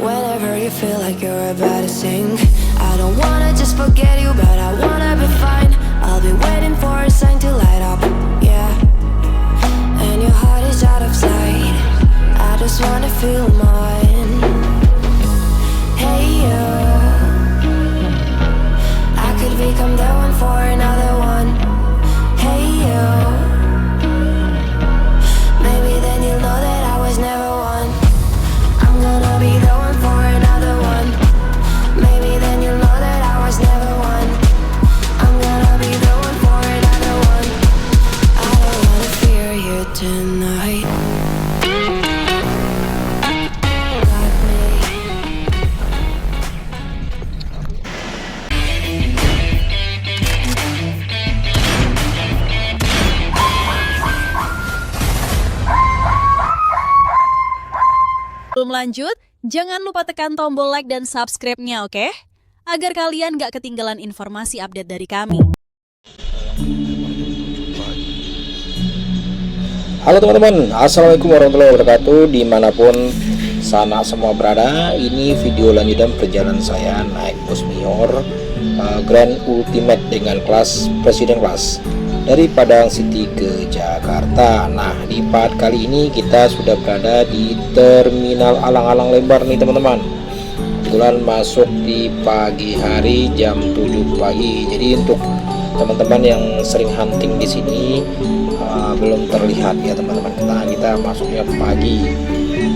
Whenever you feel like you're about to sink, I don't wanna just forget you, but I wanna be fine. I'll be waiting for a sign to light up, yeah. And your heart is out of sight, I just wanna feel mine. Hey you, I could become the one for another one. Hey you, maybe then you'll know that I was never one. I'm gonna be the one for another one. Maybe then you'll know that I was never one. I'm gonna be the one for another one. I don't wanna fear you tonight. Got me. Sebelum lanjut, jangan lupa tekan tombol like dan subscribe-nya, oke? Agar kalian gak ketinggalan informasi update dari kami. Halo teman-teman, assalamualaikum warahmatullahi wabarakatuh. Dimanapun sana semua berada, ini video lanjutan perjalanan saya naik bus Mior Grand Ultimate dengan kelas Presiden Class dari Padang City ke Jakarta. Nah, di part kali ini kita sudah berada di Terminal Alang-Alang Lebar nih teman-teman. Kebetulan masuk di pagi hari jam 7 pagi. Jadi untuk teman-teman yang sering hunting di sini belum terlihat ya teman-teman, kita masuknya pagi.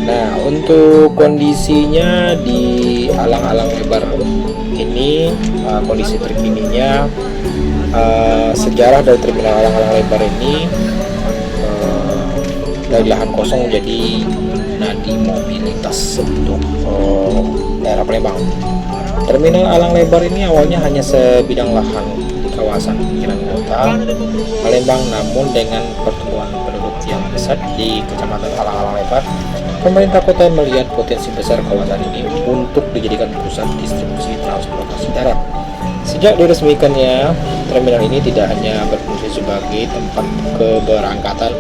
Nah, untuk kondisinya di Alang-Alang Lebar ini, kondisi terkininya, sejarah dari Terminal Alang-Alang Lebar ini, dari lahan kosong jadi nadi mobilitas untuk daerah Palembang. Terminal Alang Lebar ini awalnya hanya sebidang lahan di kawasan pinggiran kota Palembang, namun dengan pertumbuhan penduduk yang besar di Kecamatan Alang-Alang Lebar, pemerintah kota melihat potensi besar kawasan ini untuk dijadikan pusat distribusi transportasi darat. Sejak diresmikannya, terminal ini tidak hanya berfungsi sebagai tempat keberangkatan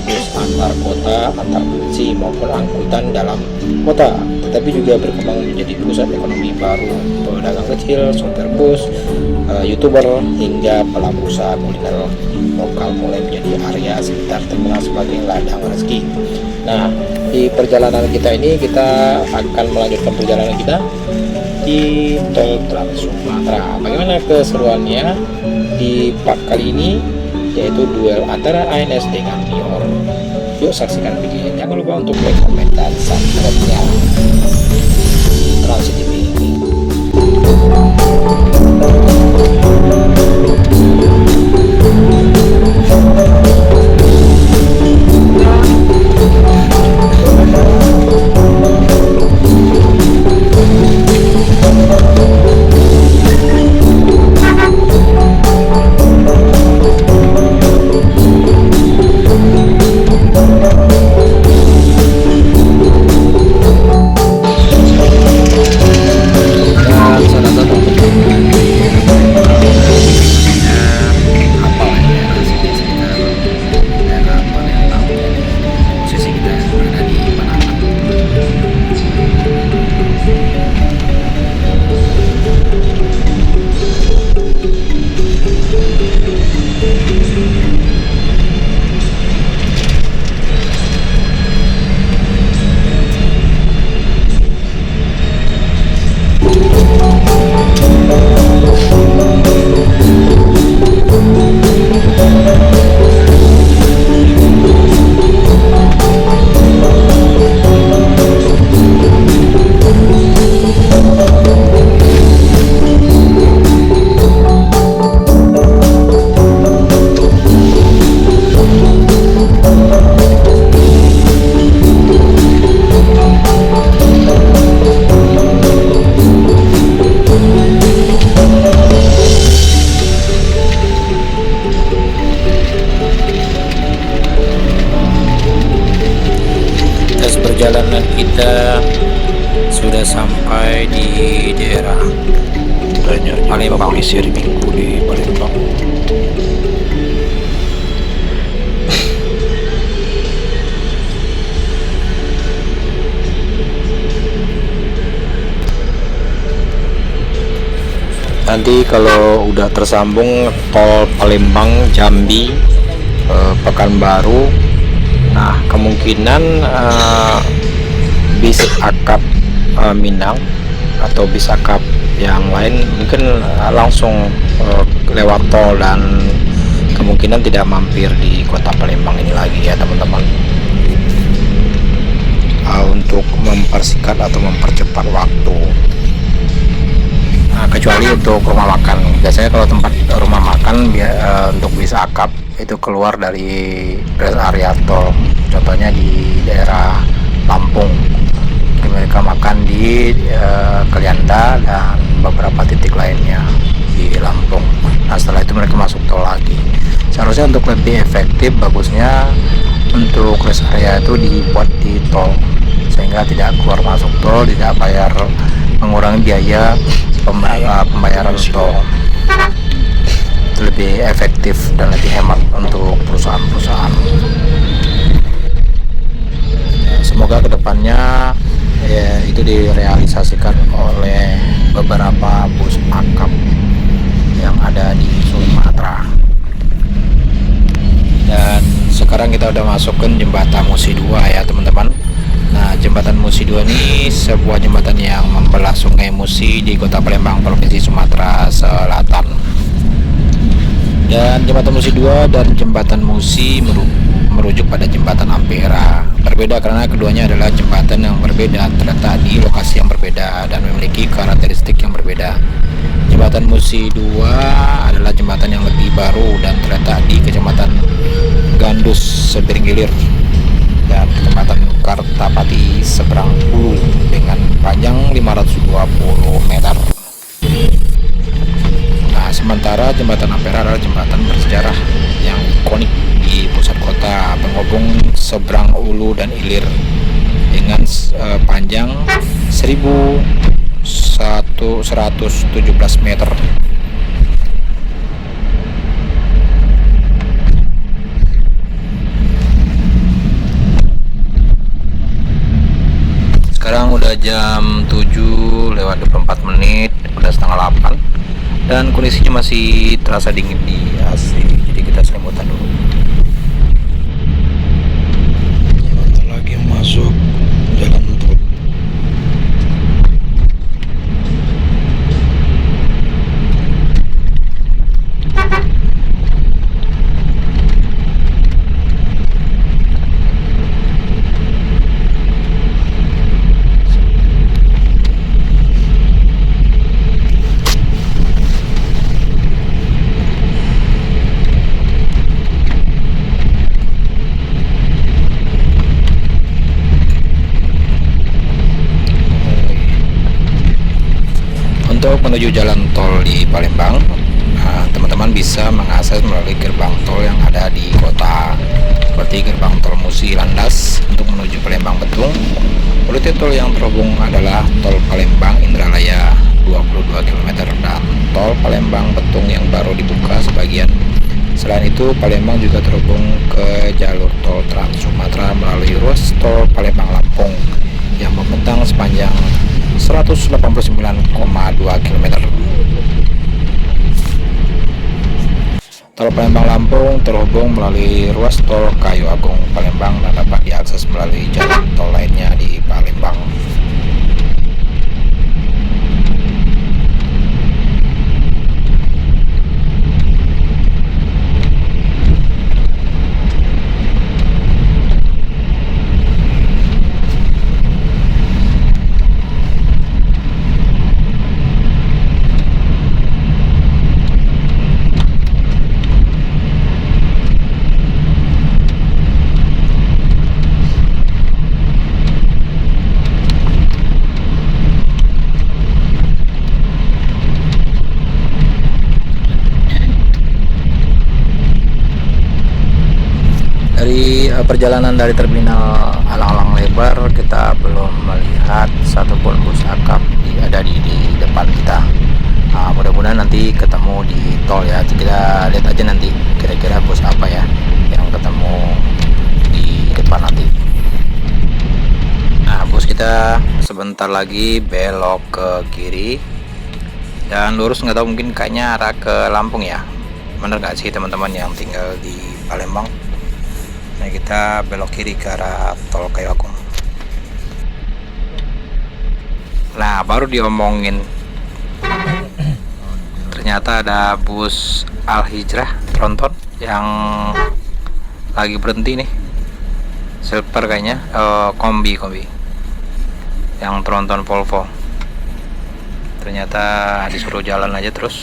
bus antar kota, antar provinsi maupun angkutan dalam kota, tetapi juga berkembang menjadi pusat ekonomi baru. Pedagang kecil, sopir bus, YouTuber hingga pelaku usaha kuliner lokal mulai menjadi area sekitar terminal sebagai ladang rezeki. Nah, di perjalanan kita ini kita akan melanjutkan perjalanan kita di Tol Trans Sumatera. Bagaimana keseruannya di part kali ini, yaitu duel antara ANS dengan Mior. Yuk saksikan videonya. Jangan lupa untuk like, komen, dan subscribe-nya. Trans TV. sudah sampai di daerah Palembang. Polisi hari Minggu di Palembang. Nanti kalau udah tersambung tol Palembang Jambi Pekanbaru, nah kemungkinan bis akap Minang atau bis akap yang lain mungkin langsung lewat tol dan kemungkinan tidak mampir di kota Palembang ini lagi ya teman-teman, untuk mempersingkat atau mempercepat waktu. Nah, kecuali untuk rumah makan, biasanya kalau tempat rumah makan untuk bis akap itu keluar dari rest area tol, contohnya di daerah Lampung, mereka makan di Kalianda dan beberapa titik lainnya di Lampung. Nah setelah itu mereka masuk tol lagi. Seharusnya untuk lebih efektif, bagusnya untuk rest area itu dibuat di tol sehingga tidak keluar masuk tol, tidak bayar, mengurangi biaya pembayaran tol. Itu lebih efektif dan lebih hemat untuk perusahaan-perusahaan. Semoga kedepannya ya, itu direalisasikan oleh beberapa bus akap yang ada di Sumatera. Dan sekarang kita udah masuk ke jembatan Musi 2 ya teman-teman. Nah, jembatan Musi 2 ini sebuah jembatan yang membelah Sungai Musi di Kota Palembang, Provinsi Sumatera Selatan. Dan jembatan Musi 2 dan jembatan Musi merujuk pada jembatan Ampera. Berbeda karena keduanya adalah jembatan yang berbeda, terletak di lokasi yang berbeda dan memiliki karakteristik yang berbeda. Jembatan Musi 2 adalah jembatan yang lebih baru dan terletak di Kecamatan Gandus Sebergilir dan Kecamatan Kartapati Seberang Ulu dengan panjang 520 meter. Nah, sementara jembatan Ampera adalah jembatan bersejarah yang ikonik di pusat kota, penghubung Seberang Ulu dan Ilir dengan panjang 1.117 meter. Sekarang udah jam 7:24, udah setengah 8 dan kondisinya masih terasa dingin di AC, jadi kita selimutan dulu. Bentar lagi masuk jalan tol. Untuk menuju jalan tol di Palembang, teman-teman bisa mengakses melalui gerbang tol yang ada di kota, seperti gerbang tol Musi Landas untuk menuju Palembang Betung. Rute tol yang terhubung adalah tol Palembang Indralaya 22 km dan tol Palembang Betung yang baru dibuka sebagian. Selain itu, Palembang juga terhubung ke jalur tol Trans Sumatera melalui ruas tol Palembang Lampung yang membentang sepanjang 189,2 km. Tol Palembang Lampung terhubung melalui ruas tol Kayu Agung Palembang dan dapat diakses melalui jalan tol lainnya di Palembang. Dari perjalanan dari terminal Alang-Alang Lebar, kita belum melihat satupun bus akap ada di depan kita. Mudah-mudahan nanti ketemu di tol ya. Kita lihat aja nanti kira-kira bus apa ya yang ketemu di depan nanti. Nah, bus kita sebentar lagi belok ke kiri dan lurus, nggak tahu, mungkin kayaknya arah ke Lampung ya. Bener nggak sih teman-teman yang tinggal di Palembang? Nah, kita belok kiri ke arah tol Kayu Agung. Nah, baru diomongin, ternyata ada bus Al Hijrah tronton yang lagi berhenti nih. Silver kayaknya, kombi yang tronton Volvo. Ternyata disuruh jalan aja terus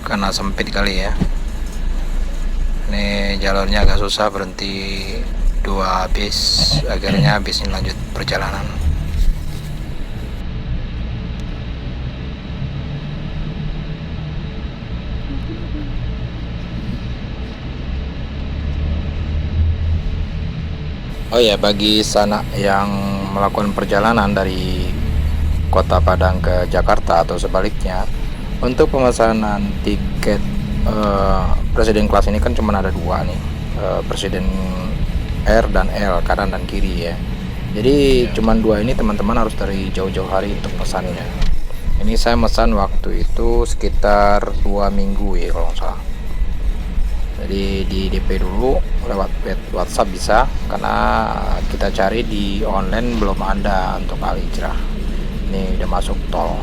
karena sempit kali ya. Ini jalurnya agak susah, berhenti 2 bis, akhirnya bis ini lanjut perjalanan. Oh ya, bagi sanak yang melakukan perjalanan dari Kota Padang ke Jakarta atau sebaliknya, untuk pemesanan tiket presiden kelas ini kan cuma ada 2 nih, presiden R dan L, kanan dan kiri ya. Jadi cuman 2 ini teman-teman harus dari jauh-jauh hari untuk pesannya. Ini saya mesan waktu itu sekitar 2 minggu ya kalau nggak salah. Jadi di DP dulu lewat WhatsApp bisa, karena kita cari di online belum ada untuk Al Hijrah. Ini udah masuk tol.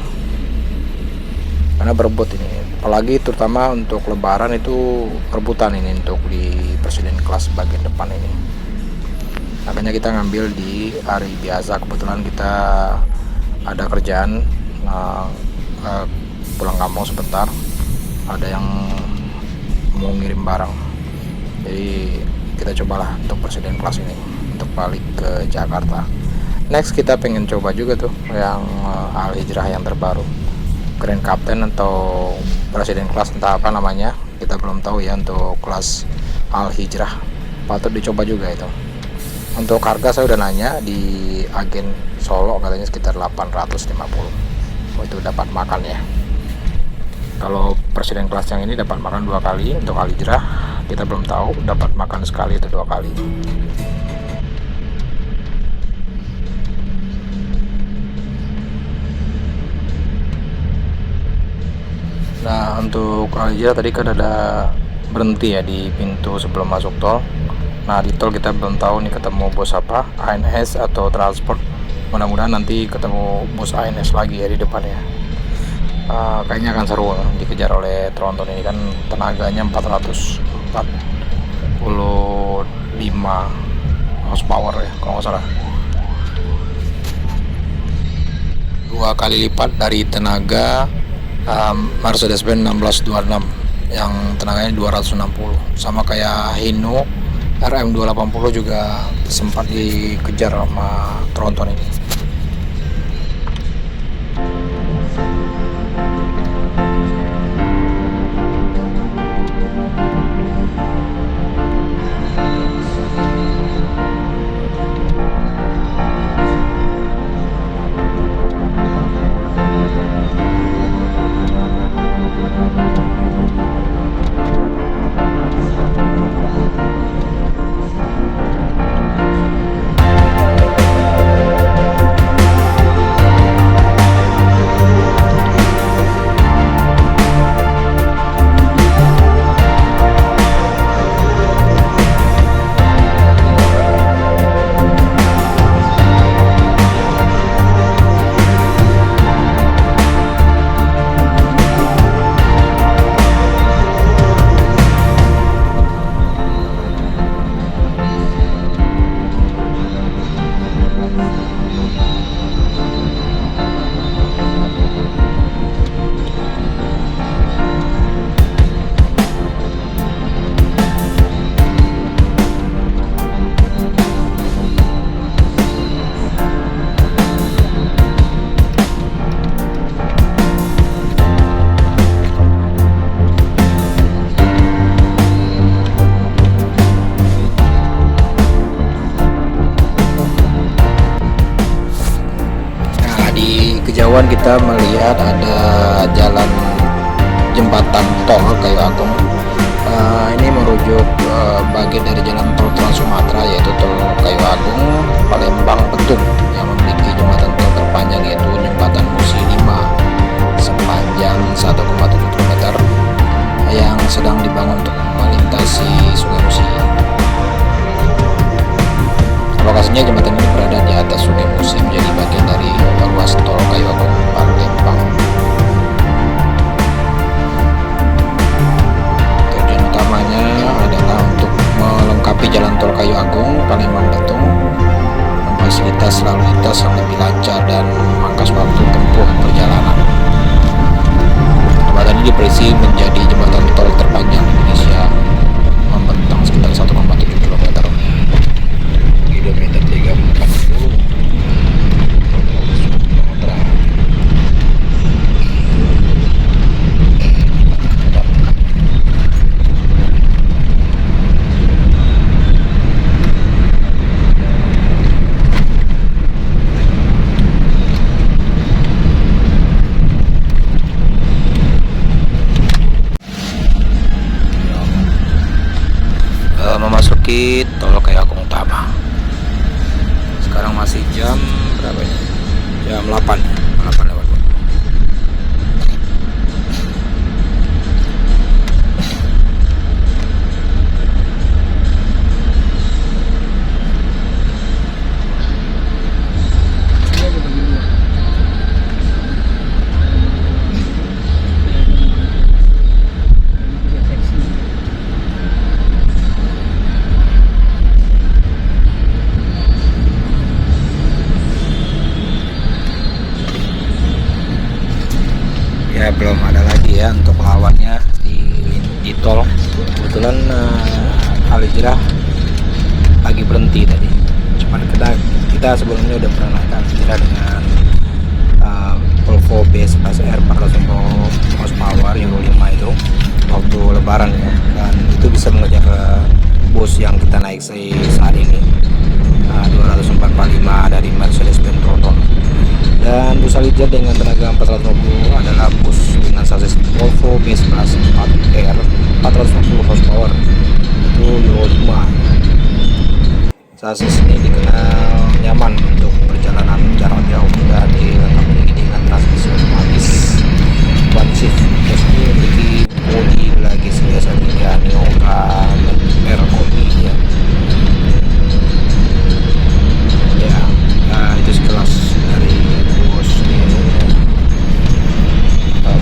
Karena berebut ini, apalagi terutama untuk Lebaran itu rebutan ini untuk di presiden kelas bagian depan ini. Makanya kita ngambil di hari biasa. Kebetulan kita ada kerjaan, pulang kampung sebentar, ada yang mau ngirim barang, jadi kita cobalah untuk presiden kelas ini untuk balik ke Jakarta. Next kita pengen coba juga tuh yang Al Hijrah yang terbaru, Grand Captain atau presiden kelas, entah apa namanya, kita belum tahu ya. Untuk kelas Al Hijrah patut dicoba juga itu. Untuk harga saya udah nanya di agen Solo, katanya sekitar 850. Oh, itu dapat makan ya. Kalau presiden kelas yang ini dapat makan 2 kali. Untuk Al Hijrah kita belum tahu dapat makan sekali atau 2 kali. Nah, untuk Al Hijrah tadi kan ada berhenti ya di pintu sebelum masuk tol. Nah, di tol kita belum tahu nih ketemu bus apa, ANS atau transport. Mudah-mudahan nanti ketemu bus ANS lagi ya di depannya. Kayaknya akan seru dikejar oleh tronton ini kan, tenaganya 445 horsepower ya kalau nggak salah. 2 kali lipat dari tenaga Mercedes-Benz 1626 yang tenaganya 260, sama kayak Hino RM280 juga sempat dikejar sama tronton ini. kita melihat ada jalan jembatan tol Kayu Agung. Ini merujuk bagian dari jalan tol Trans Sumatera, yaitu tol Kayu Agung Palembang Betung, yang memiliki jembatan tol terpanjang yaitu jembatan Musi 5 sepanjang 1,7 km yang sedang dibangun untuk melintasi Sungai Musi. Lokasinya jembatan ini berada di atas Sungai Musi, menjadi bagian dari ruas tol Kayu Agung Palembang. Tujuan utamanya adalah untuk melengkapi jalan tol Kayu Agung Palembang Betung, memfasilitasi lalu lintas yang lebih lancar dan memangkas waktu tempuh perjalanan. Jembatan ini diprediksi menjadi jembatan tol terpanjang di Indonesia, membentang sekitar 1,7 km. Kilometer 340 Sumatera. Memasuki tol Kayu Agung Utama. Sekarang masih jam berapa ini? Jam 8 lewat. Ya, belum ada lagi ya untuk lawannya di tol. Kebetulan Al-Hijrah lagi berhenti tadi. Cuman kita sebelumnya udah pernah naik Al-Hijrah dengan Volvo BS Plus R 450 horsepower Euro 5 itu waktu lebaran ya, dan itu bisa mengejar bus yang kita naik saat ini 245 dari Mercedes-Benz Proton. Dan bus Al-Hijrah dengan tenaga 450 adalah bus dengan sasis Volvo BS Plus 4R 450 horsepower, itu Euro 5. Sasis ini dikenal nyaman untuk perjalanan jarak jauh dan dilengkapi dengan transmisi otomatis one shift. Bus ini memiliki bodi lagi biasa 3 Neo ROI ya. Itu sekelas dari bus Neo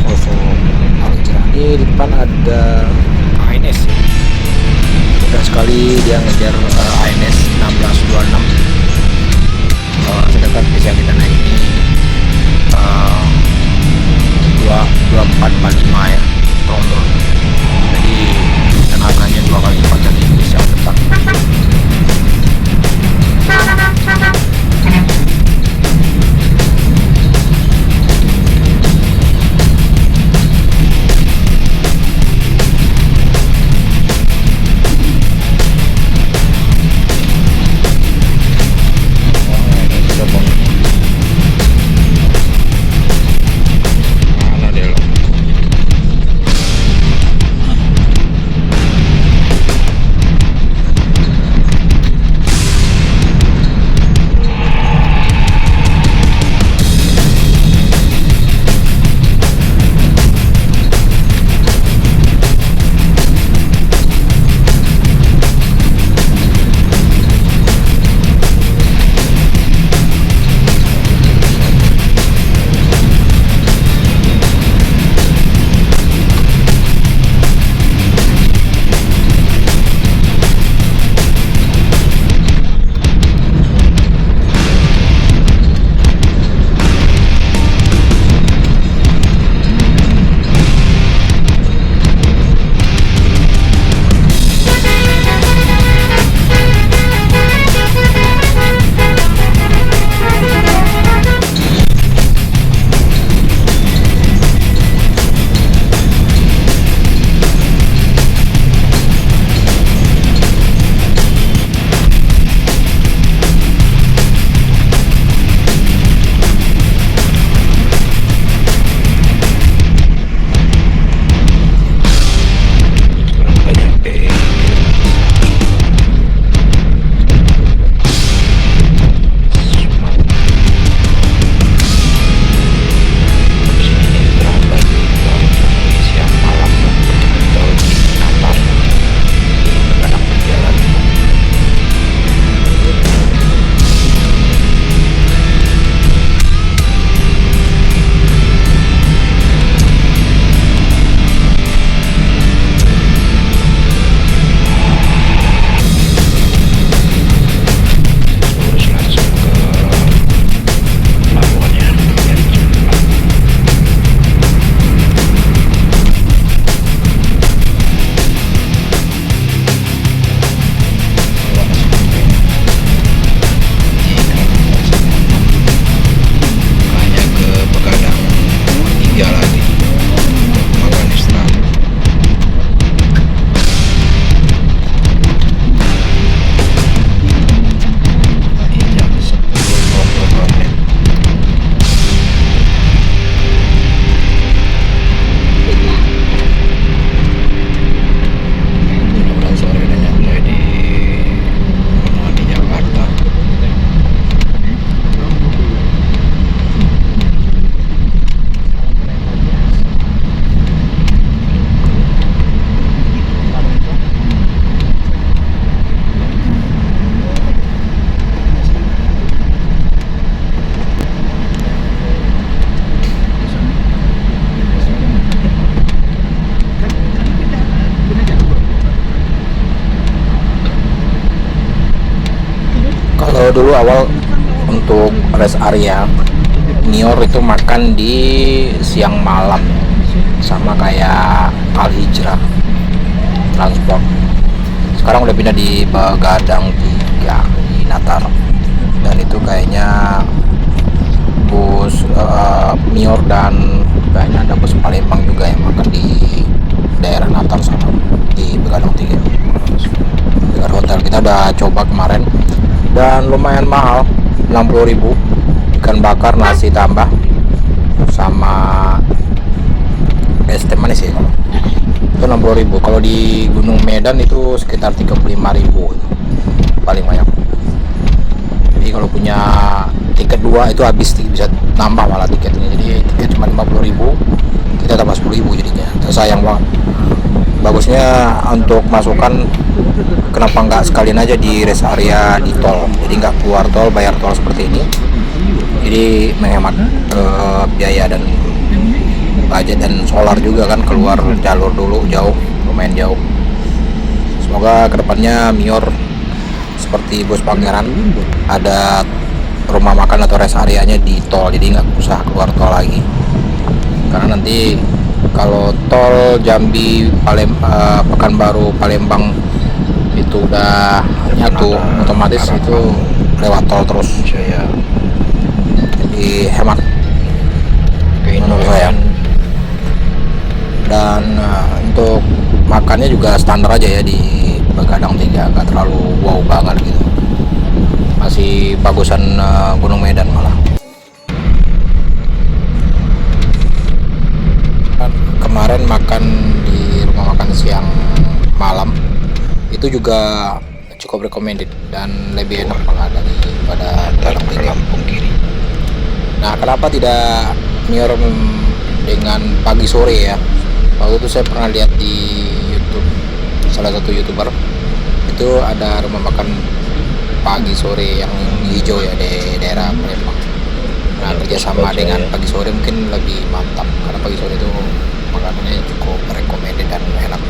Volvo Al-Hijrah. Ini di depan ada ANS ya. Mudah sekali dia ngejar ANS 1626. Sedangkan bis yang kita naik ini 2445 ya, Trondol. Jadi tenaganya 2 kali lipat dari bis yang depan. dulu awal untuk rest area Nior itu makan di siang malam sama kayak Al Hijrah transport. Sekarang udah pindah di Begadang 3 di Natar, dan itu kayaknya bus Nior, dan kayaknya ada bus Palembang juga yang makan di daerah Natar sana di Begadang 3 dekat hotel. Kita udah coba kemarin dan lumayan mahal, 60.000, ikan bakar, nasi tambah sama es teh manis ya, itu 60.000. Kalau di Gunung Medan itu sekitar 35.000 paling banyak. Jadi kalau punya tiket 2 itu habis, bisa nambah malah tiketnya. Jadi tiket cuma 50.000, kita tambah 10.000 jadinya. Sayang banget. Bagusnya untuk masukan, kenapa nggak sekalian aja di rest area di tol, jadi nggak keluar tol bayar tol seperti ini, jadi menghemat biaya dan budget, dan solar juga kan, keluar jalur dulu jauh, lumayan jauh. Semoga kedepannya Mior seperti Bus Pangeran ada rumah makan atau rest areanya di tol, jadi nggak usah keluar tol lagi. Karena nanti kalau tol Jambi Pekanbaru Palembang itu udah nyatu, otomatis itu lewat tol terus, jadi hemat menurut saya. Dan untuk makannya juga standar aja ya di Begadang 3, nggak terlalu wow banget gitu, masih bagusan Gunung Medan malah. Kemarin makan di rumah makan siang malam itu juga cukup recommended dan lebih enak malah daripada Begadang 3 Lampung kiri. Nah, kenapa tidak Mior dengan pagi sore ya? Waktu itu saya pernah lihat di YouTube, salah satu YouTuber itu ada rumah makan pagi sore yang hijau ya di daerah Palembang. Nah, kerjasama dengan pagi sore mungkin lebih mantap, karena pagi sore itu makanannya cukup recommended dan enak.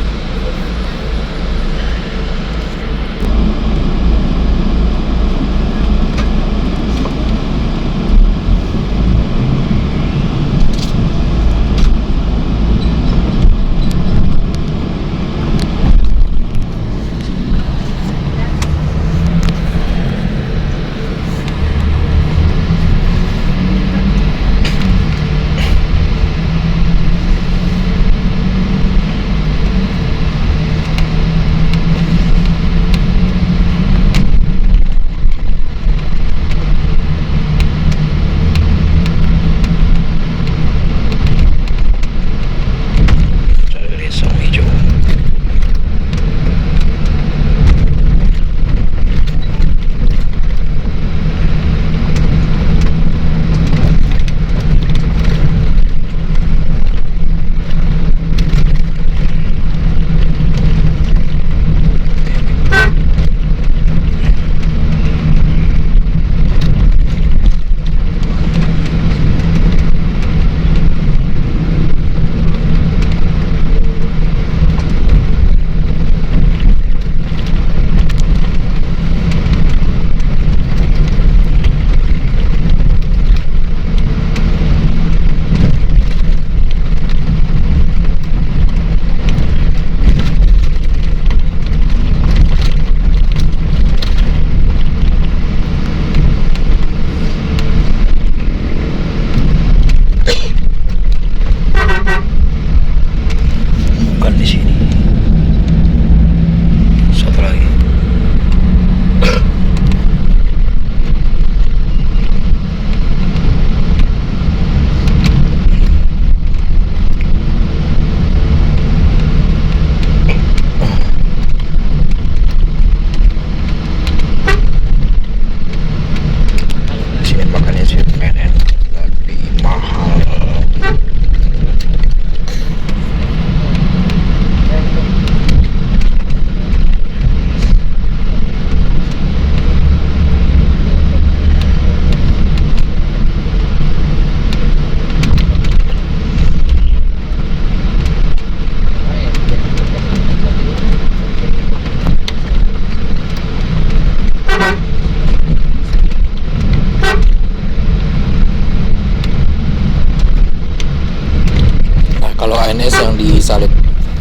di Salut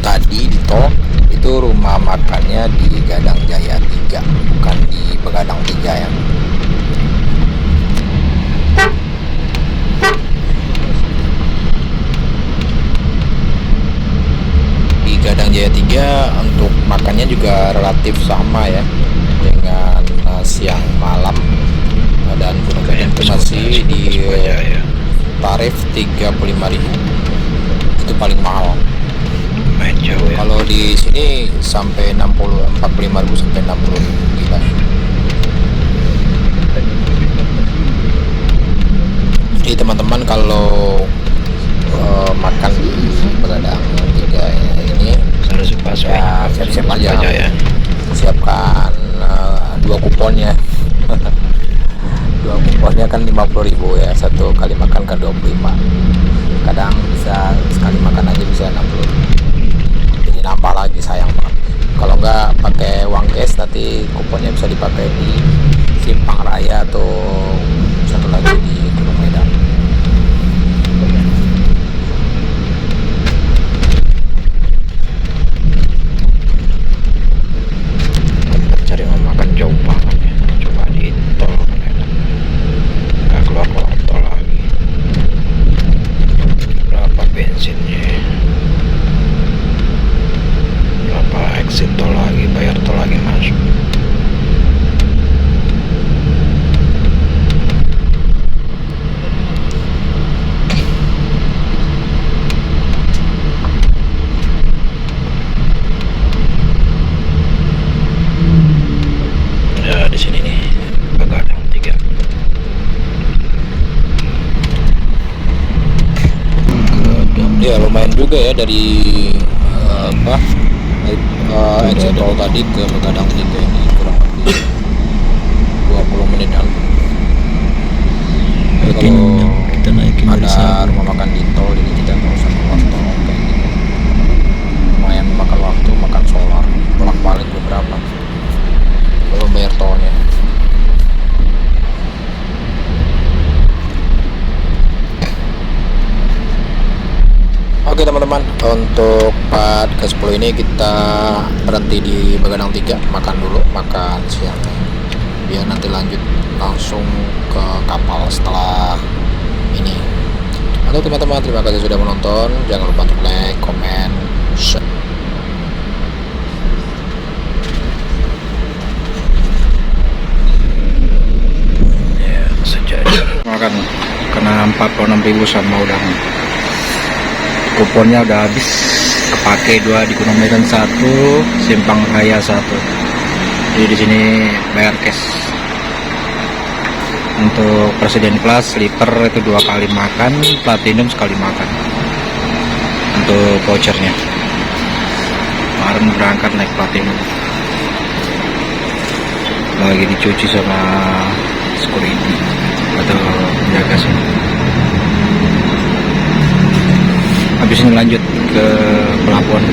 tadi di tol itu rumah makannya di Gadang Jaya 3, bukan di Begadang 3 ya. Di Gadang Jaya 3 untuk makannya juga relatif sama ya dengan siang malam, dan Gunung Medan itu masih di tarif 35.000, itu paling mahal. Jauh ya. Kalau di sini sampai 45.000 sampai 60.000, gila. Jadi teman-teman kalau makan di Begadang 3 ini ya siap-siap aja ya. Siapkan 2 kuponnya. 2 kuponnya kan 50.000 ya, satu kali makan kan 25. Kadang bisa sekali makan aja bisa 60. Jadi nambah lagi, sayang banget. Kalau nggak pakai uang cash, nanti kuponnya bisa dipakai di Simpang Raya atau satu lagi di Gunung Medan. Cari mau makan jauh banget ya. Coba di tol nggak keluar tol lagi. Berapa bensinnya, berapa exit tol lagi, bayar tol lagi masuk. Ya di sini nih Begadang 3. Ya lumayan juga ya dari exit tol tadi ke Begadang 3 ini kurang lebih 20 menitan. Jadi kalau ada rumah makan di tol, jadi kita nggak usah keluar tol kayak gitu. Lumayan makan waktu, makan solar bolak-balik beberapa belum bayar tolnya. Oke teman-teman, untuk part ke-10 ini kita berhenti di Begadang 3, makan dulu, makan siang, biar nanti lanjut langsung ke kapal setelah ini. Halo teman-teman, terima kasih sudah menonton. Jangan lupa untuk like, comment, share. Ya sejauh makan kena 46.000 sama udang. Kuponnya udah habis, kepake 2 di Gunung Medan 1, Simpang Raya 1. Jadi di sini bayar cash. Untuk Presiden Class Sleeper itu 2 kali makan, Platinum sekali makan. Untuk vouchernya. Kemarin berangkat naik Platinum. Lagi dicuci sama security atau penjaga sini. Habis ini lanjut ke pelabuhan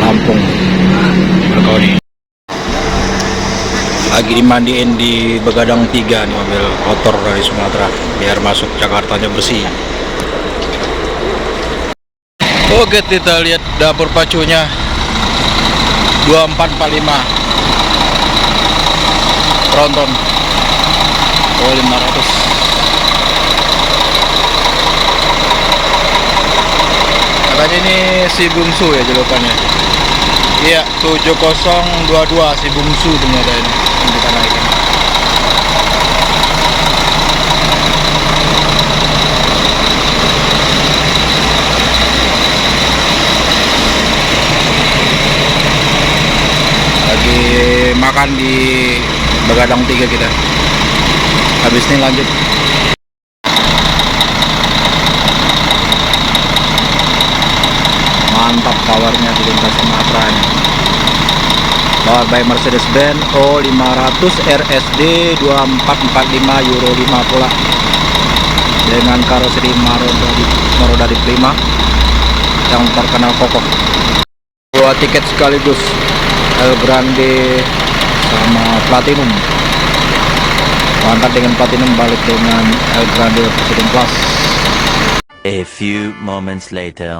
Lampung Bakauheni. Lagi dimandiin di Begadang 3 nih, mobil kotor dari Sumatera biar masuk Jakartanya bersih. Oke, kita lihat dapur pacunya 2445 Tronton. Oh 500. Katanya ini si bungsu ya julukannya. Iya, 7022 si bungsu ternyata ini yang kita naikin. Lagi makan di Begadang 3 kita. Habis ini lanjut. Mantap powernya di lintas Sumatera ini. Power by Mercedes-Benz O500 RSD 2445 Euro 5 pula dengan karoseri Maroda di Prima yang terkenal kokoh. 2 tiket sekaligus, El Grande sama Platinum. Mantap dengan Platinum, balik dengan El Grande Presiden Plus. A few moments later.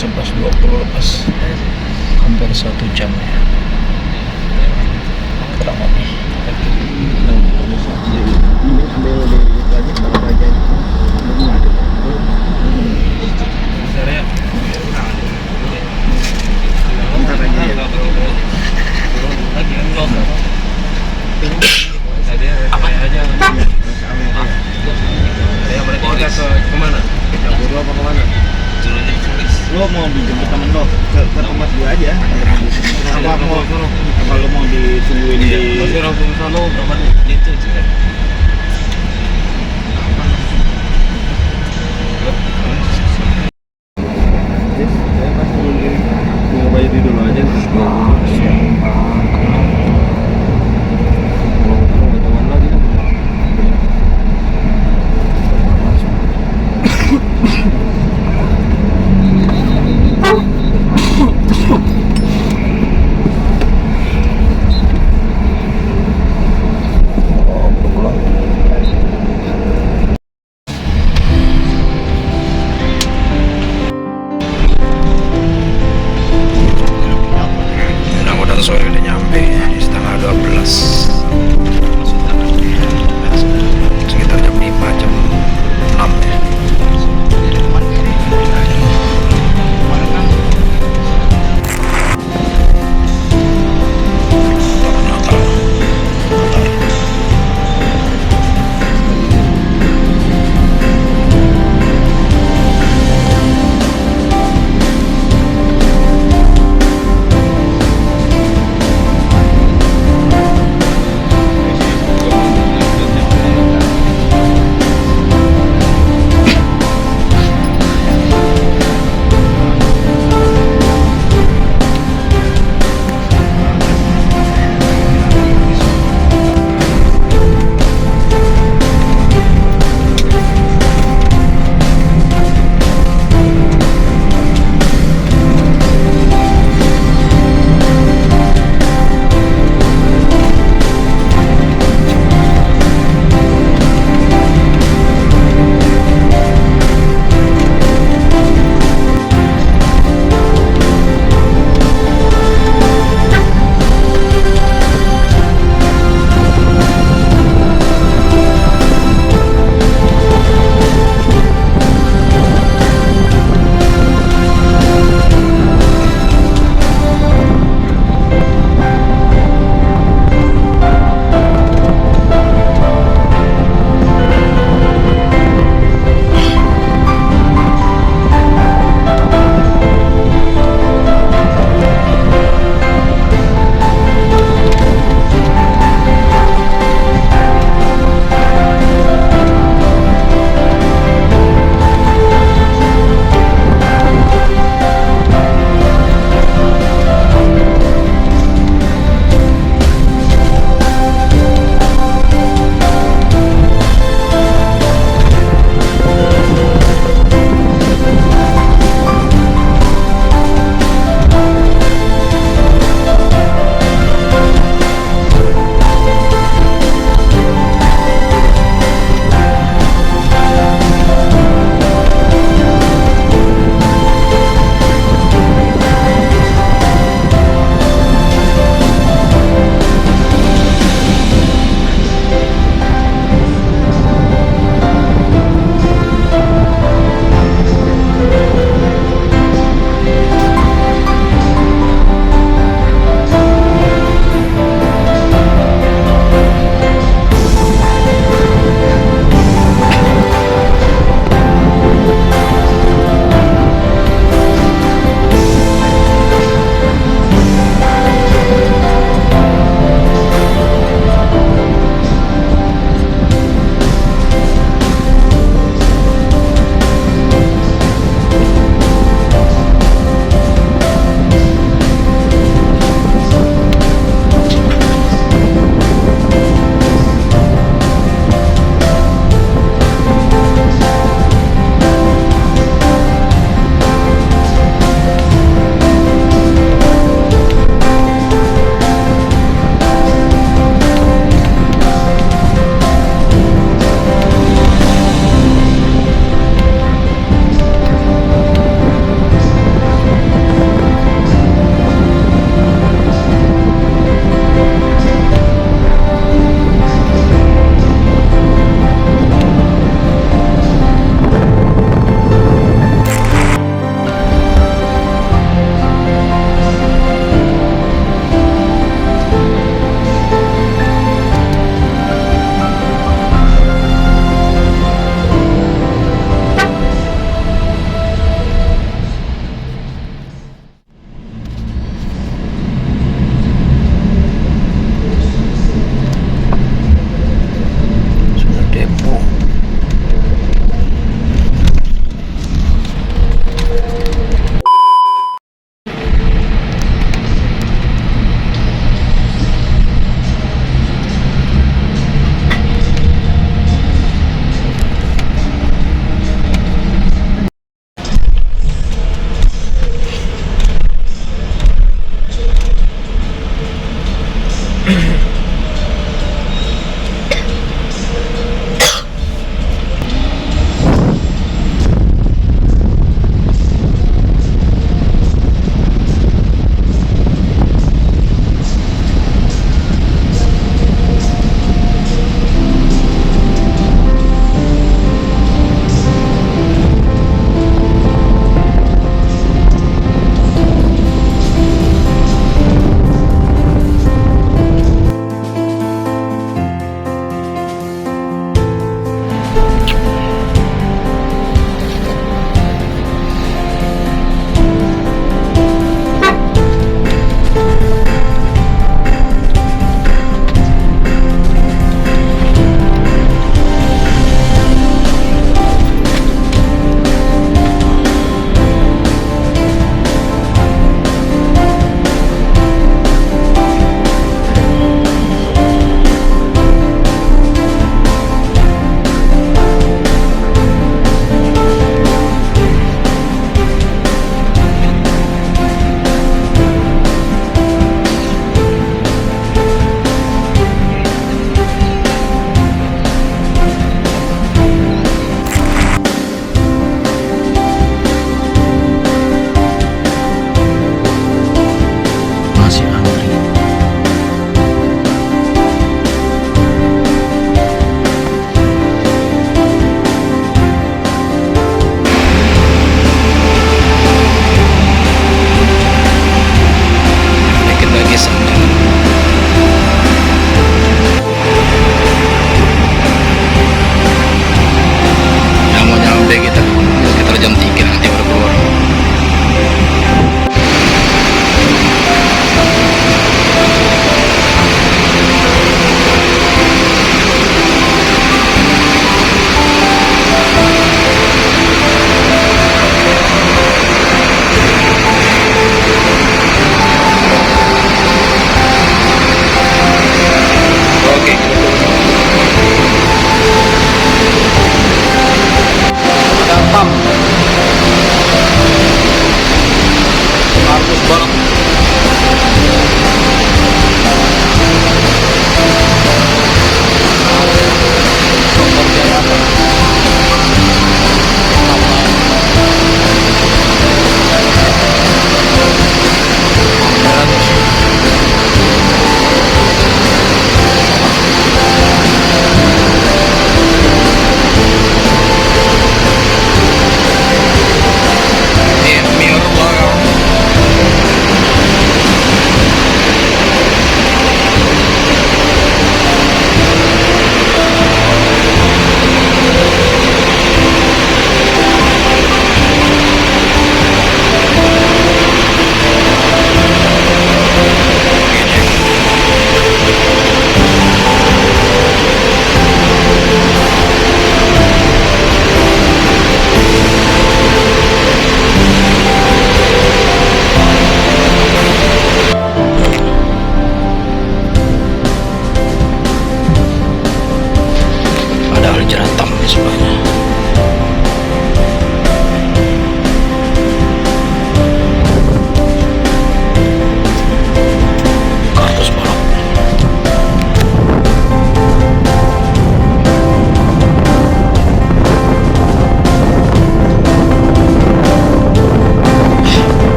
11.20 lepas, hampir 1 jam ya, kurang lebih. Lo mau dijemput temen lo ke tempat gue aja, apa mau kalau mau ditungguin di langsung sana berapa nih itu juga. Saya pas mau bayar dulu aja terus gue lagi kan. Pulang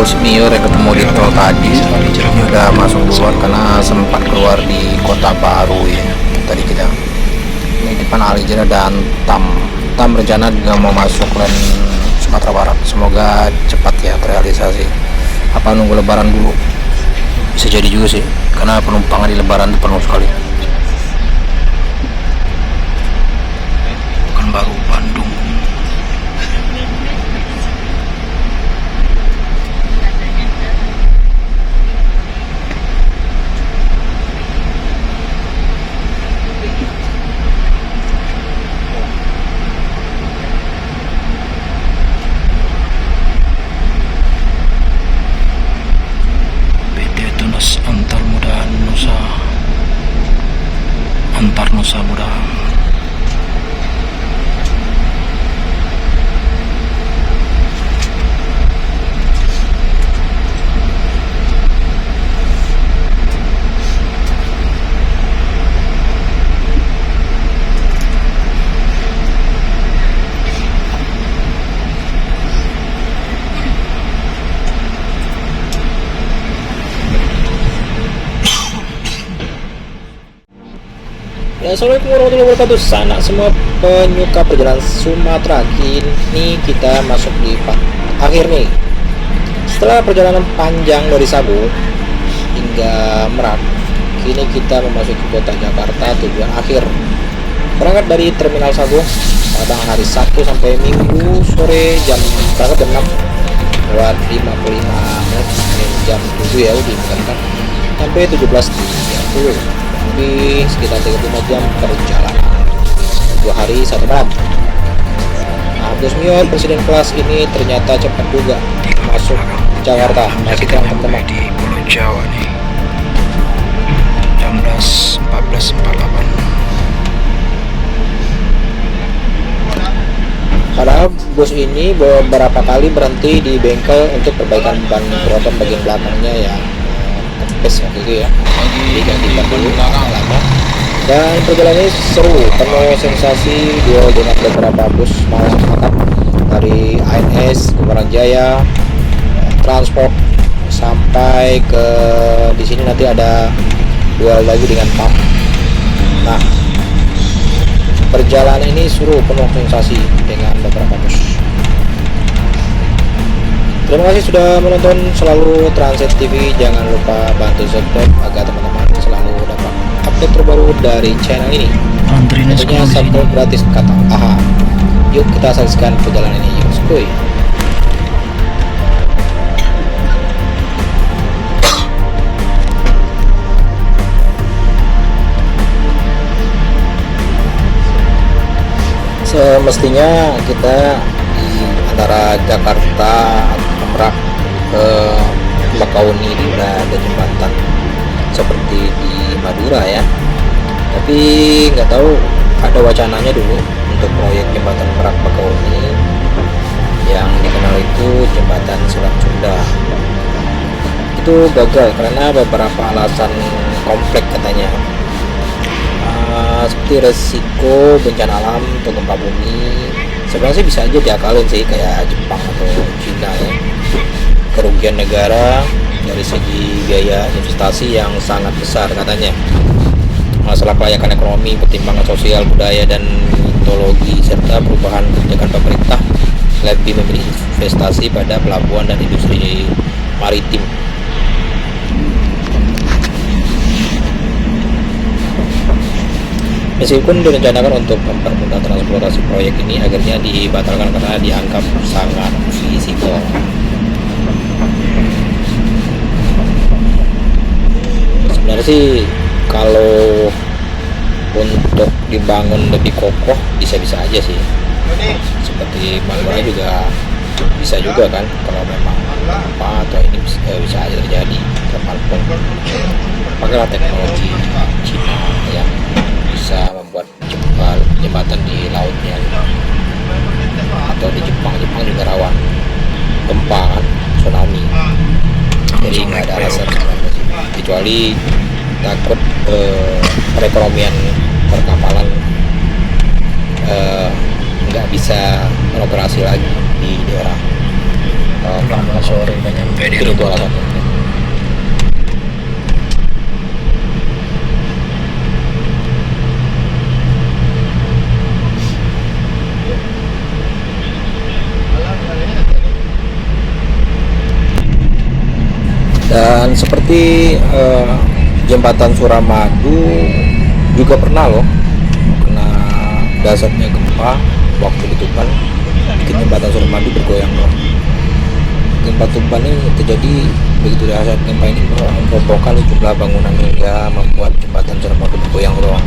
Bos Mior yang ketemu di tol tadi udah masuk duluan karena sempat keluar di Kota Baru ya. Tadi kita ini depan Alijera dan Tam rencana juga mau masuk land Sumatera Barat. Semoga cepat ya terrealisasi. Apa nunggu Lebaran dulu? Bisa jadi juga sih, karena penumpang di Lebaran itu penuh sekali. Pekanbaru, Bandung. Antar Nusa Muda. Ya, assalamualaikum warahmatullahi wabarakatuh. Sanak semua penyuka perjalanan Sumatera. Kini kita masuk di akhir nih. Setelah perjalanan panjang dari Sabu hingga Merak, kini kita memasuki kota Jakarta tujuan akhir. Berangkat dari Terminal Sabu pada hari Sabtu sampai Minggu sore berangkat jam 6 lewat 55 menit, jam 7 ya diingatkan, sampai 17.30. Lebih sekitar 35 jam perjalanan, 2 hari 1 malam. Nah, Bos Mior presiden kelas ini ternyata cepat juga masuk Jakarta. Masih Kita kurang sampai teman. di Pulau Jawa nih, jam 14.48. Padahal bos ini beberapa kali berhenti di bengkel untuk perbaikan ban berotot bagian belakangnya ya, kempes waktu itu ya. Jadi ganti ban dulu lama. Dan perjalanan ini seru, penuh sensasi, duel dengan beberapa bus malam akap dari ANS, Kumparan Jaya, transport sampai ke di sini nanti ada duel lagi dengan PAM. Nah, perjalanan ini seru, penuh sensasi dengan beberapa bus. Terima kasih sudah menonton. Selalu Transit TV, jangan lupa bantu subscribe agar teman-teman selalu dapat update terbaru dari channel ini. Tentunya subscribe gratis kata AHA. Yuk kita saksikan perjalanan ini. Yuk, skuy. Semestinya kita di antara Jakarta atau Merak ke Bakauni ini udah ada jembatan seperti di Madura ya, tapi nggak tahu ada wacananya dulu untuk proyek jembatan Merak Bakauni yang dikenal itu jembatan Selat Sunda. Itu gagal karena beberapa alasan kompleks katanya. Seperti resiko bencana alam atau gempa bumi. Sebenarnya sih bisa aja diakalin sih, kayak Jepang atau Cina ya. Kerugian negara dari segi biaya investasi yang sangat besar katanya. Masalah kelayakan ekonomi, pertimbangan sosial, budaya dan mitologi serta perubahan kebijakan pemerintah lebih memilih investasi pada pelabuhan dan industri maritim. Meskipun direncanakan untuk mempermudah transportasi, proyek ini akhirnya dibatalkan karena dianggap sangat risiko. Sebenarnya sih kalau untuk dibangun lebih kokoh bisa-bisa aja sih. Seperti Madura juga bisa juga kan, kalau memang apa atau ini bisa aja terjadi kapanpun. Pakailah teknologi Cina yang bisa membuat jembatan di lautnya, atau di Jepang juga rawan gempa kan, tsunami, jadi nggak ada alasan kecuali takut perekonomian perkapalan nggak bisa beroperasi lagi di daerah pelabuhan sore udah nyampe di Itu rumah. alasannya. Dan seperti jembatan Suramadu juga pernah loh kena dasarnya gempa waktu di Tuban, bikin jembatan Suramadu bergoyang loh. Gempa Tuban ini terjadi begitu dahsyat gempa ini merobohkan jumlah bangunan hingga membuat jembatan Suramadu bergoyang loh.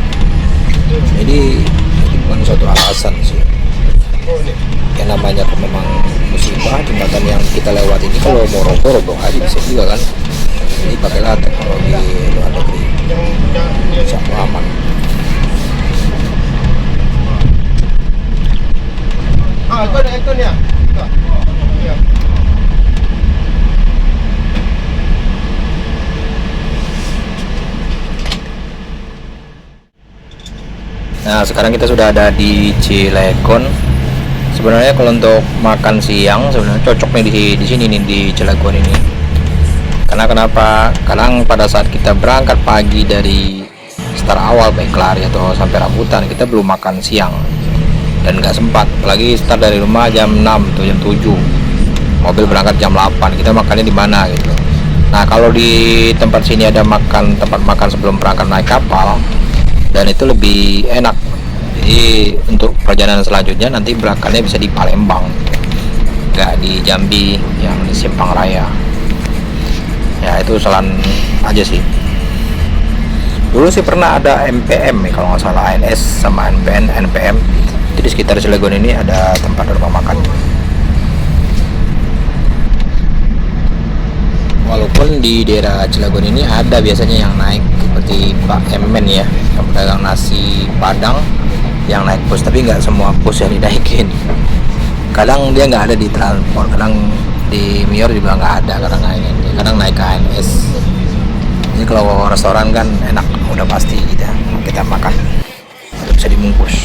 Jadi itu bukan suatu alasan sih. Yang namanya memang musibah, jembatan yang kita lewat ini kalau mau roboh aja bisa juga kan. Jadi pakailah teknologi luar negeri, insya Allah aman. Ikon ya. Nah, sekarang kita sudah ada di Cilegon. Sebenarnya kalau untuk makan siang sebenarnya cocok nih di sini nih di Cilegon ini. Karena kenapa? Kadang pada saat kita berangkat pagi dari start awal baik lari atau sampai rambutan, kita belum makan siang dan nggak sempat. Apalagi start dari rumah jam 6 atau jam 7. Mobil berangkat jam 8. Kita makannya di mana gitu. Nah, kalau di tempat sini ada tempat makan sebelum berangkat naik kapal, dan itu lebih enak. Jadi untuk perjalanan selanjutnya nanti berangkatnya bisa di Palembang, nggak di Jambi yang di Simpang Raya. Ya itu usulan aja sih. Dulu sih pernah ada MPM ya, kalau nggak salah ANS sama NPM. Jadi sekitar Cilegon ini ada tempat rumah makan. Walaupun di daerah Cilegon ini ada biasanya yang naik seperti Pak Emen ya, yang pedagang nasi Padang yang naik bus, tapi nggak semua bus yang dinaikin. Kadang dia nggak ada di transport, kadang di Mior juga nggak ada, kadang naik ke ANS. Jadi kalau restoran kan enak, udah pasti kita makan, udah bisa dibungkus.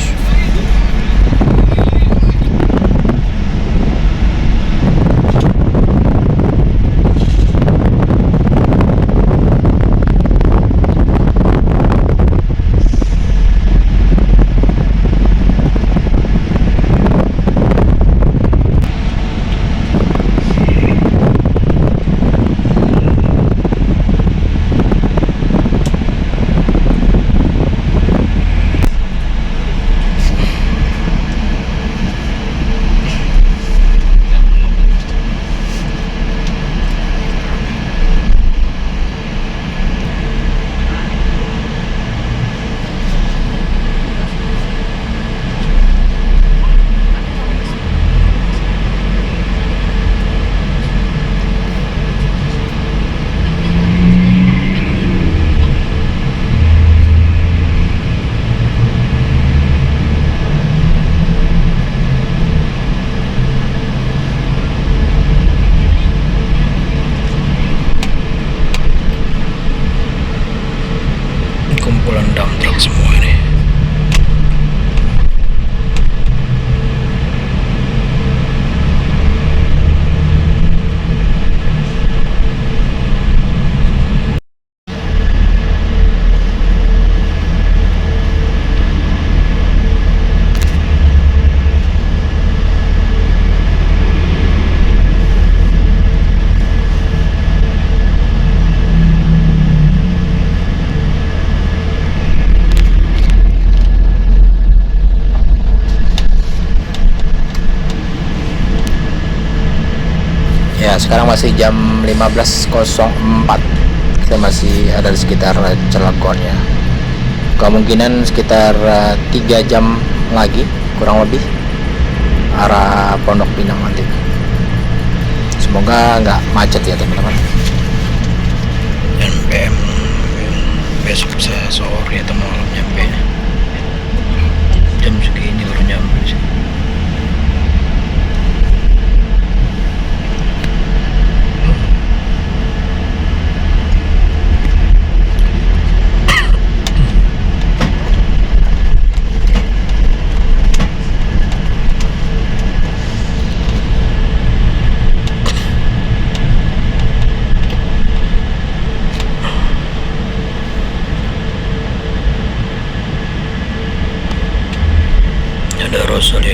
Kumpulan dump truck semua ini. Ya, sekarang masih jam 15.04. Kita masih ada di sekitar Cilegon ya. Kemungkinan sekitar 3 jam lagi kurang lebih arah Pondok Pinang nanti. Semoga nggak macet ya teman-teman. NPM besok saya sore atau malam nyampe. Jam segini baru nyampe sih.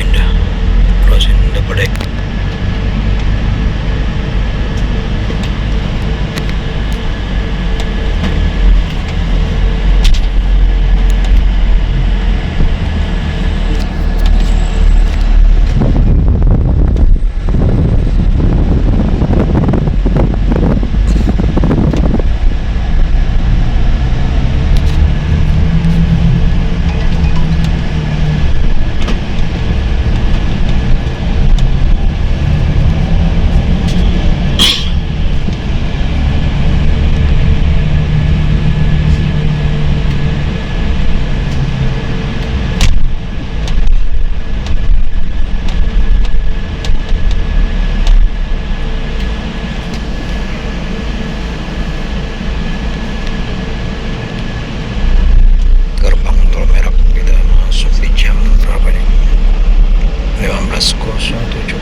tenda crossing the deck. Gerbang tol Merak kita masuk di jam berapa nih? 15.07.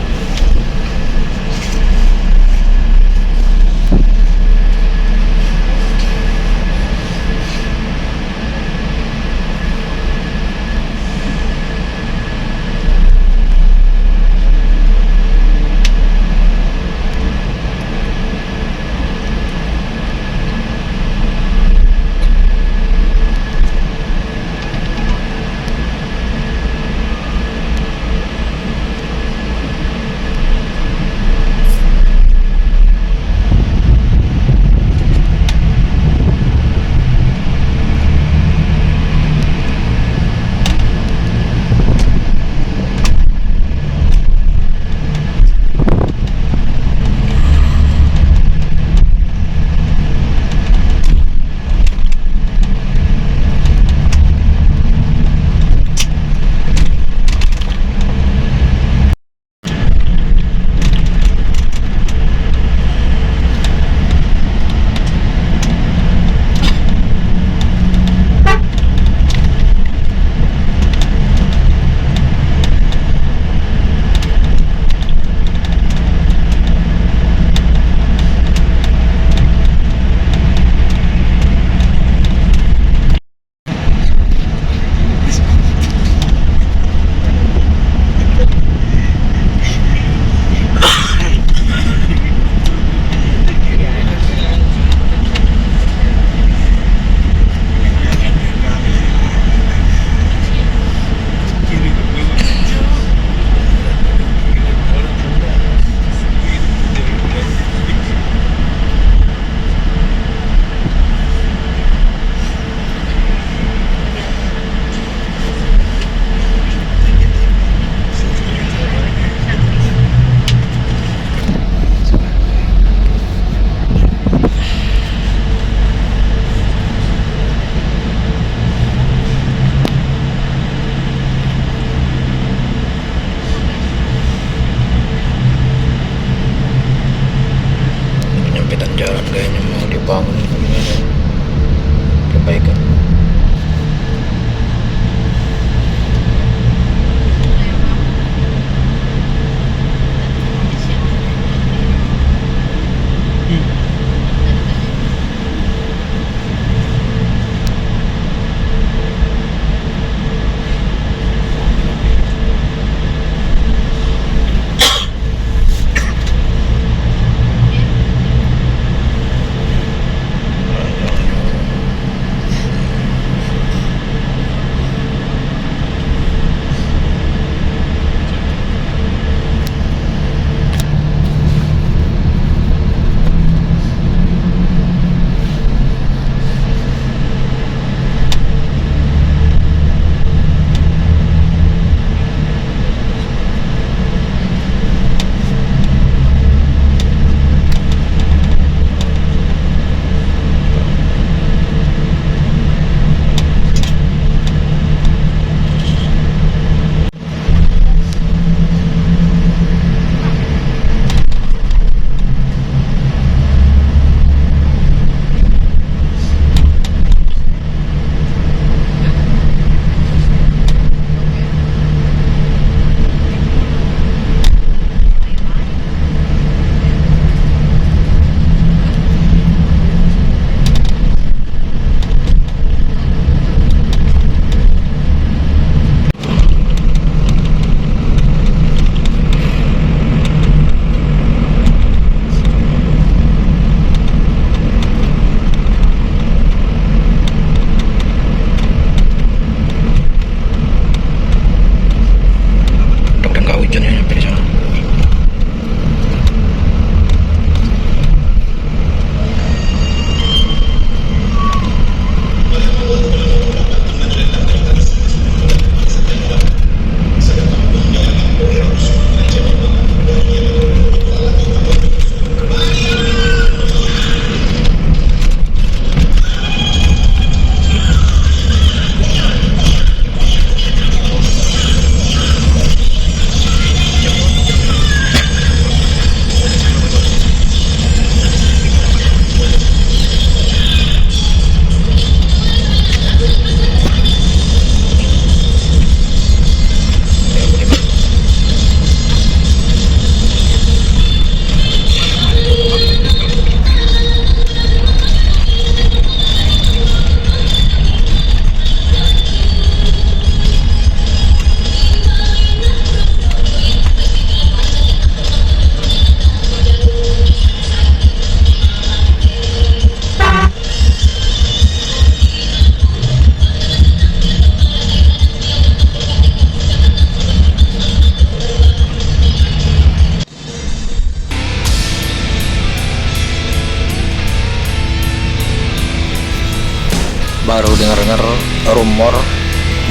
dengar rumor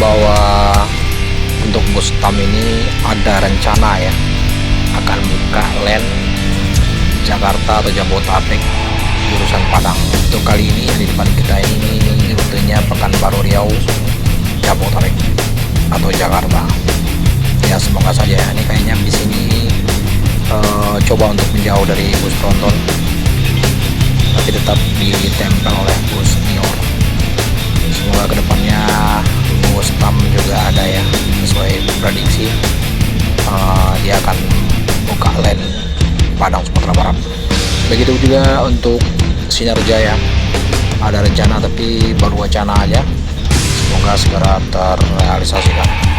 bahwa untuk Bustam ini ada rencana ya akan buka LAN Jakarta atau Jabodetabek jurusan Padang. Untuk kali ini yang di depan kita ini rutenya Pekanbaru Riau Jabodetabek atau Jakarta. Ya semoga saja ya. Ini kayaknya di sini coba untuk menjauh dari bus tronton, tapi tetap ditempel oleh bus Nior. Semoga kedepannya bus TAM juga ada ya, sesuai prediksi dia akan buka LAN Padang Sumatera Barat. Begitu juga untuk Sinar Jaya, ada rencana tapi baru wacana aja, semoga segera terrealisasikan.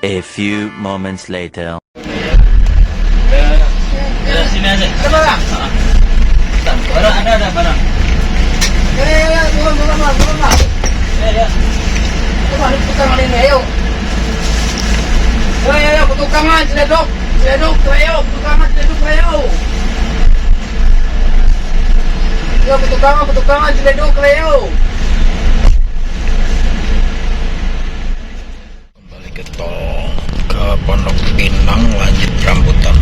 A few moments later. Sini aja. Ada barang? Barang ada barang. Ya, turun bang. Ya. Coba tukang ini, ayo. Ya, petukangan, celeduk, ayo, petukangan, celeduk, ayo. Ya, petukangan, celeduk, ayo. Kembali ke tol ke Pondok Pinang, lanjut rambutan.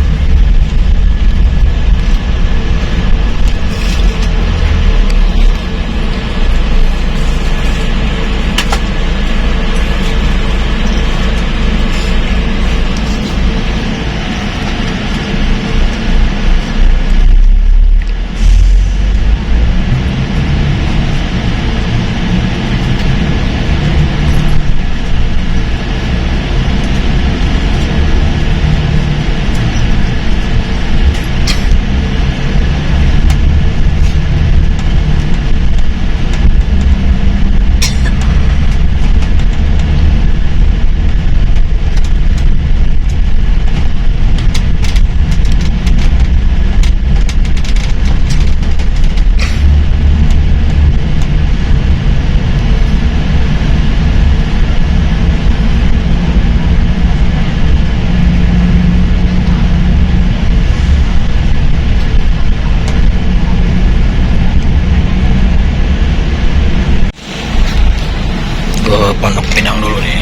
Pondok Pinang dulu nih.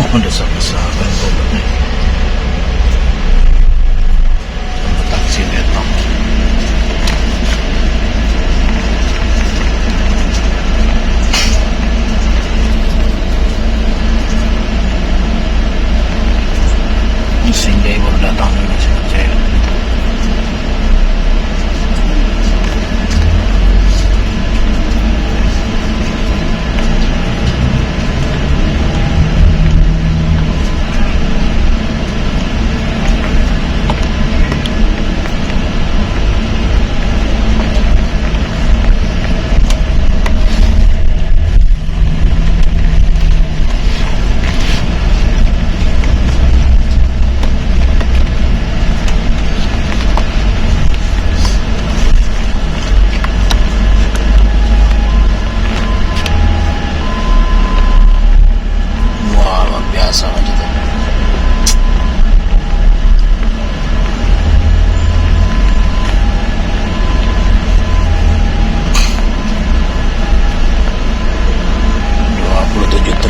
Udah besar-besar obatnya. Taksi datang. Sinjai baru datang juga saya.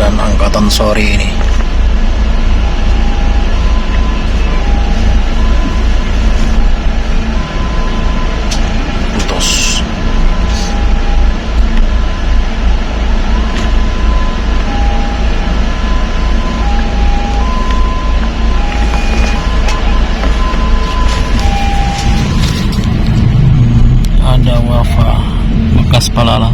Angkatan sore ini. Putus. Ada Wafa bekas Palala.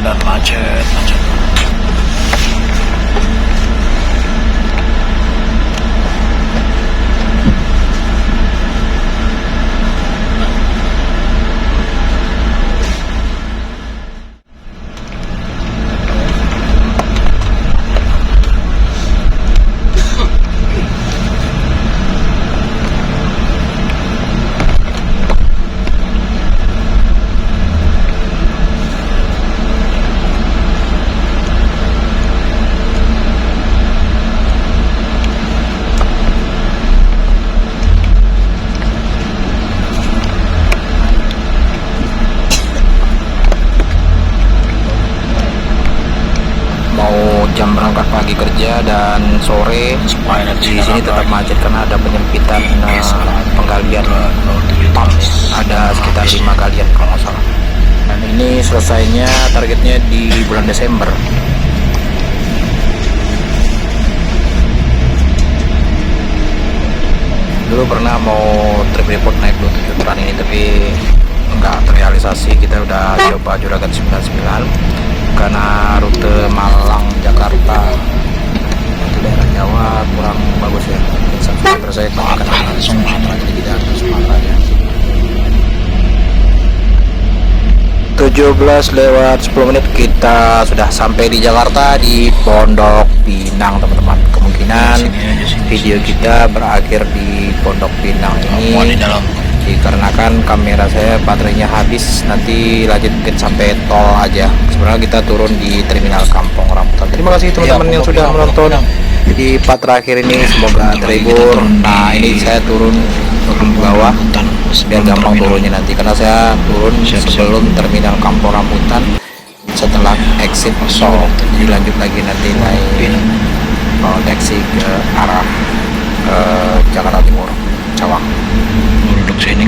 Dan macet. Di sini tetap macet karena ada penyempitan penggalian pump, ada sekitar 5 galian kalau nggak salah. Dan ini selesainya targetnya di bulan Desember. Dulu pernah mau trip report naik 27 Trans ini tapi nggak terrealisasi. Kita udah coba Juragan 99 karena rute Malang Jakarta itu daerah Jawa kurang bagus ya. Subscriber saya kebanyakan dengan Sumatera, jadi kita ke Sumatera ya. 17:10 kita sudah sampai di Jakarta di Pondok Pinang teman-teman. Kemungkinan video kita berakhir di Pondok Pinang ini dikarenakan kamera saya baterainya habis. Nanti lanjut mungkin sampai tol aja. Sebenarnya kita turun di Terminal Kampung Rambutan. Terima kasih teman-teman yang sudah menonton di part terakhir ini, semoga terhibur. Nah ini saya turun ke bawah biar gampang turunnya nanti, karena saya turun sebelum Terminal Kampung Rambutan setelah exit tol. Jadi lanjut lagi nanti naik taksi ke arah Jakarta Timur, Cawang. Produk saya ini